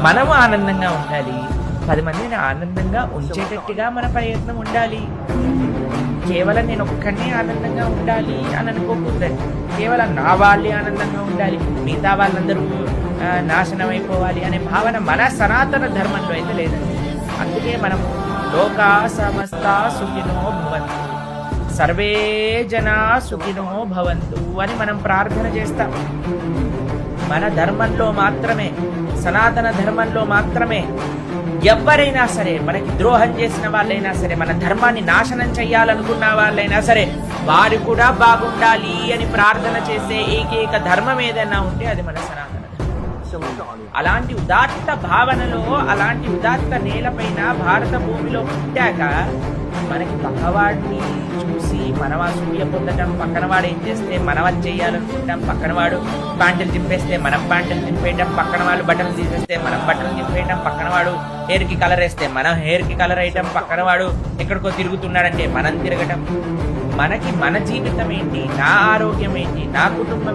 మనము ఆనందంగా ఉండాలి, 10 మందిని ఆనందంగా ఉంచేటట్టుగా మన ప్రయత్నం ఉండాలి. కేవలం నేను ఒక్కడినే ఆనందంగా ఉండాలి అని అనుకోకూడదండి. కేవలం నా వాళ్ళే ఆనందంగా ఉండాలి, మిగతా వాళ్ళందరూ నాశనం అయిపోవాలి అనే భావన మన సనాతన ధర్మంలో అయితే లేదండి. అందుకే మనం లోకా సమస్త సుఖినో భవంతు, సర్వే జనా సుఖినో భవంతు అని మనం ప్రార్థన చేస్తాం. మన ధర్మంలో మాత్రమే, సనాతన ధర్మంలో మాత్రమే ఎవరైనా సరే, మనకి ద్రోహం చేసిన వాళ్ళైనా సరే, మన ధర్మాన్ని నాశనం చెయ్యాలనుకున్న వాళ్ళైనా సరే, వారు కూడా బాగుండాలి అని ప్రార్థన చేసే ఏకైక ధర్మం ఏదైనా ఉంటే అది మన సనాతన ధర్మం. అలాంటి ఉదాత్త భావనలో, అలాంటి ఉదాత్త నేలపైన భారత భూమిలో పుట్టాక మనకి పక్కవాడిని చూసి మనవా సూర్య పొందటం, పక్కన వాడు ఏం చేస్తే మనం అది చేయాలనుకుంటాం, పక్కన వాడు ప్యాంటులు చింపేస్తే మనం ప్యాంటులు చింపేయటం, పక్కన వాళ్ళు బట్టలు తీసేస్తే మనం బట్టలు చింపేయటం, పక్కన వాడు హెయిర్ కి కలర్ వేస్తే మనం హెయిర్ కి కలర్ వేయటం, పక్కన వాడు ఎక్కడికో తిరుగుతున్నాడంటే మనం తిరగటం. మనకి మన జీవితం ఏంటి, నా ఆరోగ్యం ఏంటి, నా కుటుంబం